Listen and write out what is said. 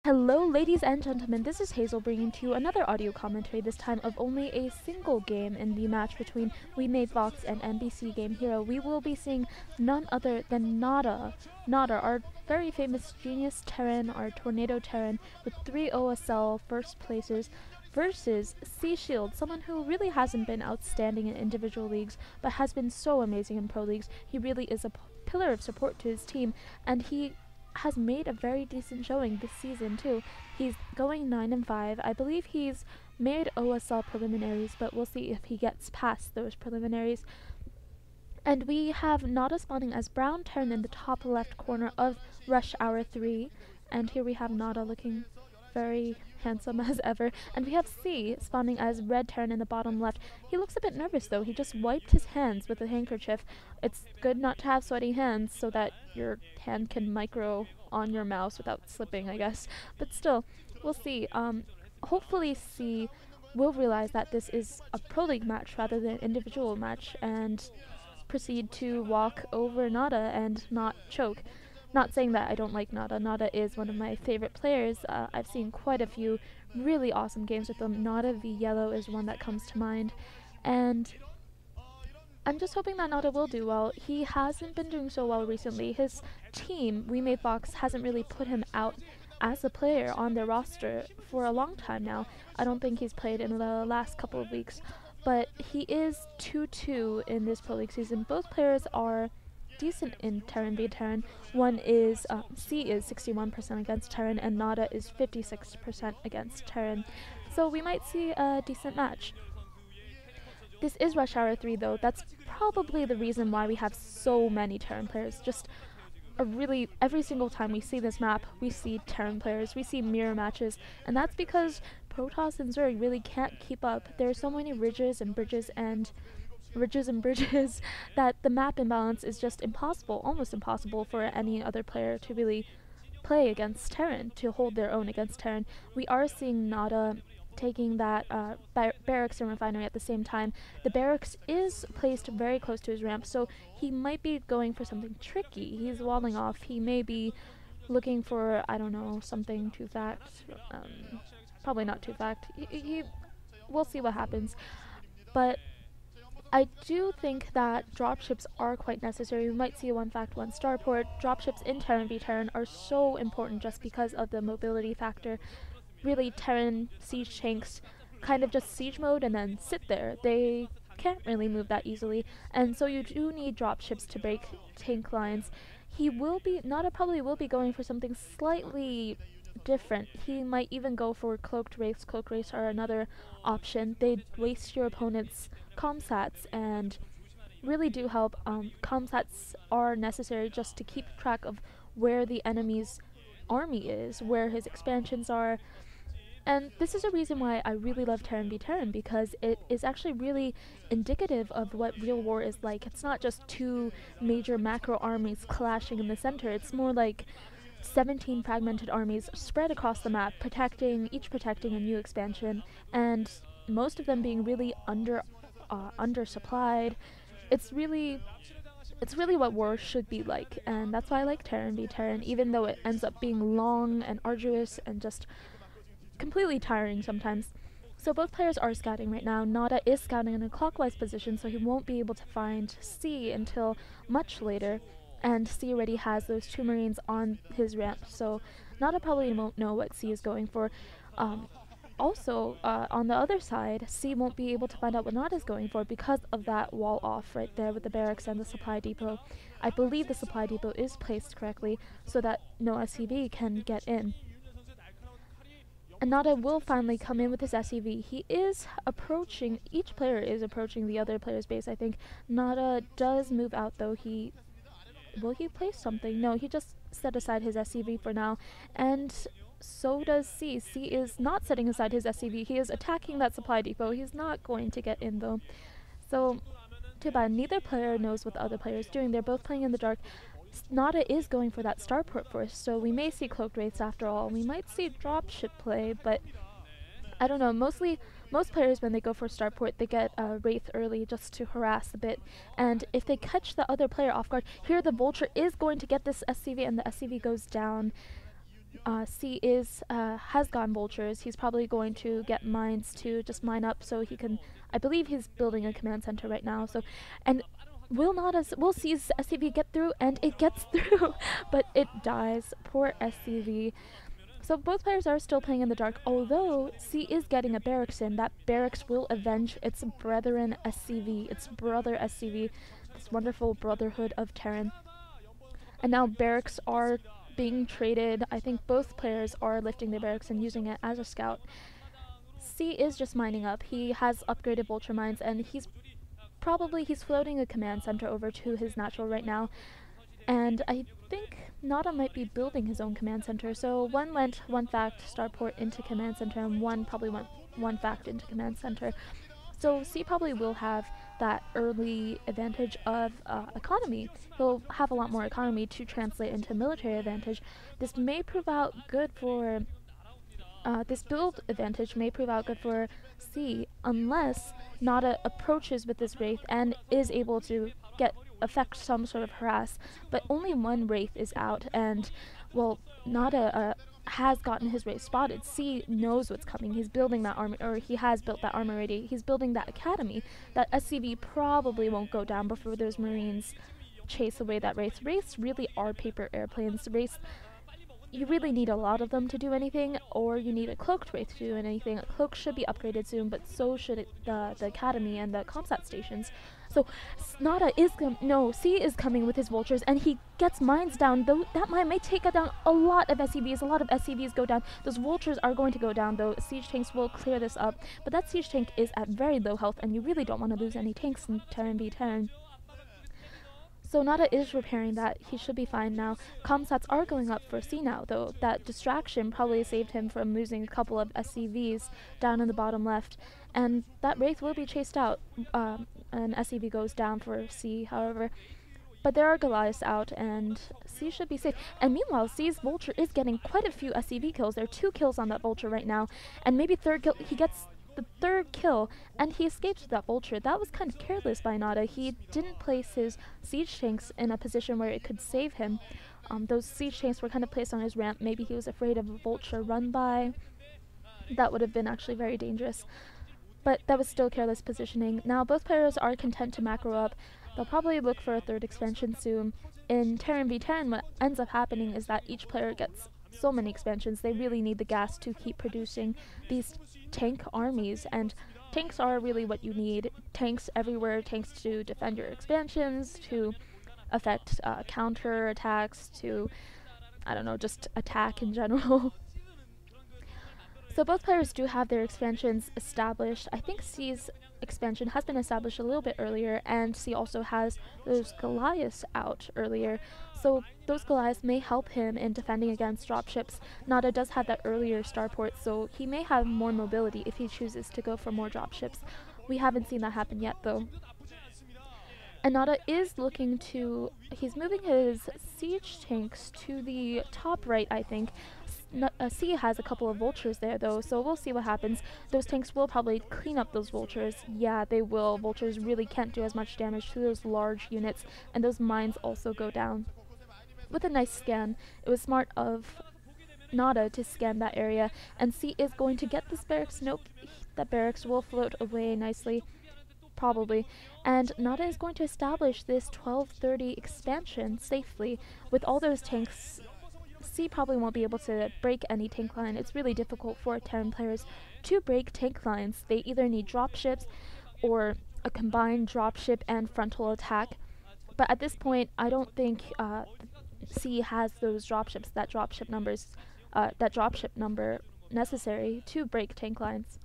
Hello ladies and gentlemen, this is Hazel bringing to you another audio commentary, this time of only a single game in the match between WeMade FOX and MBC Game Hero. We will be seeing none other than Nada. Nada, our very famous genius Terran, our tornado Terran, with 3 OSL first places, versus Sea Shield, someone who really hasn't been outstanding in individual leagues, but has been so amazing in pro leagues. He really is a pillar of support to his team, and he has made a very decent showing this season too. He's going 9-5. I believe he's made OSL preliminaries, but we'll see if he gets past those preliminaries. And we have Nada spawning as Brown Terran in the top left corner of Rush Hour 3. And here we have Nada looking very handsome as ever. And we have C spawning as Red Terran in the bottom left. He looks a bit nervous though. He just wiped his hands with a handkerchief. It's good not to have sweaty hands so that your hand can micro on your mouse without slipping, I guess. But still, we'll see. Hopefully C will realize that this is a pro league match rather than an individual match and proceed to walk over Nada and not choke. Not saying that I don't like Nada. Nada is one of my favorite players. I've seen quite a few really awesome games with him. Nada v Yellow is one that comes to mind. And I'm just hoping that Nada will do well. He hasn't been doing so well recently. His team, WeMade FOX, hasn't really put him out as a player on their roster for a long time now. I don't think he's played in the last couple of weeks. But he is 2-2 in this pro league season. Both players are decent in Terran v Terran. One is C is 61% against Terran and Nada is 56% against Terran. So we might see a decent match. This is Rush Hour 3 though. That's probably the reason why we have so many Terran players. Just every single time we see this map, we see Terran players, we see mirror matches, and that's because Protoss and Zerg really can't keep up. There are so many ridges and bridges that the map imbalance is just impossible, almost impossible for any other player to really play against Terran, to hold their own against Terran. We are seeing Nada taking that barracks and refinery at the same time. The barracks is placed very close to his ramp, so he might be going for something tricky. He's walling off. He may be looking for, I don't know, something 2-fact. Probably not 2-fact. We'll see what happens. But I do think that dropships are quite necessary. We might see a 1-fact, 1 starport. Dropships in Terran v Terran are so important just because of the mobility factor. Really, Terran siege tanks kind of just siege mode and then sit there. They can't really move that easily, and so you do need dropships to break tank lines. Nada probably will be going for something slightly different. He might even go for cloaked wraiths. Cloaked wraiths are another option. They waste your opponent's comsats and really do help. Comsats are necessary just to keep track of where the enemy's army is, where his expansions are. And this is a reason why I really love Terran v Terran, because it is actually really indicative of what real war is like. It's not just two major macro armies clashing in the center. It's more like 17 fragmented armies spread across the map, each protecting a new expansion, and most of them being really undersupplied. It's really what war should be like, and that's why I like Terran v Terran, even though it ends up being long and arduous and just completely tiring sometimes. So both players are scouting right now. Nada is scouting in a clockwise position, so he won't be able to find C until much later, and C already has those 2 Marines on his ramp, so Nada probably won't know what C is going for. Also, on the other side, C won't be able to find out what Nada is going for because of that wall off right there with the barracks and the supply depot. I believe the supply depot is placed correctly so that no SCV can get in. And Nada will finally come in with his SCV. He is approaching, each player is approaching the other player's base, I think. Nada does move out though. Will he place something? No, he just set aside his SCV for now. And so does C. C is not setting aside his SCV. He is attacking that supply depot. He's not going to get in though. So, too bad. Neither player knows what the other player is doing. They're both playing in the dark. Nada is going for that starport first, so we may see cloaked wraiths after all. We might see dropship play, but I don't know. Most players, when they go for starport, they get a wraith early just to harass a bit. And if they catch the other player off guard, here the vulture is going to get this SCV, and the SCV goes down. C has gone vultures. He's probably going to get mines to just mine up so he can. I believe he's building a command center right now. So, and will C's SCV get through? And it gets through, but it dies. Poor SCV. So both players are still playing in the dark, although C is getting a barracks in. That barracks will avenge its brethren SCV, its brother SCV, this wonderful brotherhood of Terran. And now barracks are being traded. I think both players are lifting their barracks and using it as a scout. C is just mining up. He has upgraded vulture mines, and he's floating a command center over to his natural right now. And I think Nada might be building his own command center. So one went one fact starport into command center, and one probably went one fact into command center. So C probably will have that early advantage of economy. He'll have a lot more economy to translate into military advantage. This may prove out good for this build advantage may prove out good for C unless Nada approaches with this Wraith and is able to affect some sort of harass. But only one Wraith is out, and well, Nada has gotten his Wraith spotted. C knows what's coming. He's building that army, or he has built that armor already. He's building that academy. That SCV probably won't go down before those Marines chase away that Wraith. Wraiths really are paper airplanes. Wraiths, you really need a lot of them to do anything, or you need a cloaked Wraith to do anything. A cloak should be upgraded soon, but so should the academy and the comsat stations. So C is coming with his vultures, and he gets mines down. Though that mine may take down a lot of SCVs. A lot of SCVs go down. Those vultures are going to go down, though. Siege tanks will clear this up, but that siege tank is at very low health, and you really don't want to lose any tanks in Terran v Terran. So Nada is repairing that. He should be fine now. Comsats are going up for C now, though. That distraction probably saved him from losing a couple of SCVs down in the bottom left. And that Wraith will be chased out. An SCV goes down for C, however. But there are Goliaths out, and C should be safe. And meanwhile, C's Vulture is getting quite a few SCV kills. There are 2 kills on that Vulture right now. And maybe third kill. He gets the 3rd kill, and he escapes with that Vulture. That was kind of careless by Nada. He didn't place his siege tanks in a position where it could save him. Those siege tanks were kind of placed on his ramp. Maybe he was afraid of a Vulture run by. That would have been actually very dangerous. But that was still careless positioning. Now both players are content to macro up. They'll probably look for a 3rd expansion soon. In Terran v Terran, what ends up happening is that each player gets so many expansions. They really need the gas to keep producing these tank armies, and tanks are really what you need. Tanks everywhere, tanks to defend your expansions, to affect counter attacks, to, I don't know, just attack in general. So both players do have their expansions established. I think C's expansion has been established a little bit earlier, and C also has those Goliaths out earlier. So those Goliaths may help him in defending against dropships. Nada does have that earlier starport, so he may have more mobility if he chooses to go for more dropships. We haven't seen that happen yet, though. And Nada is looking to... he's moving his siege tanks to the top right, I think. C has a couple of vultures there, though, so we'll see what happens. Those tanks will probably clean up those vultures. Yeah, they will. Vultures really can't do as much damage to those large units, and those mines also go down. With a nice scan, it was smart of Nada to scan that area, and C is going to get this barracks. Nope, that barracks will float away nicely. Probably. And Nada is going to establish this 1230 expansion safely. With all those tanks, C probably won't be able to break any tank line. It's really difficult for Terran players to break tank lines. They either need dropships or a combined dropship and frontal attack. But at this point, I don't think C has those dropships, that dropship number necessary to break tank lines.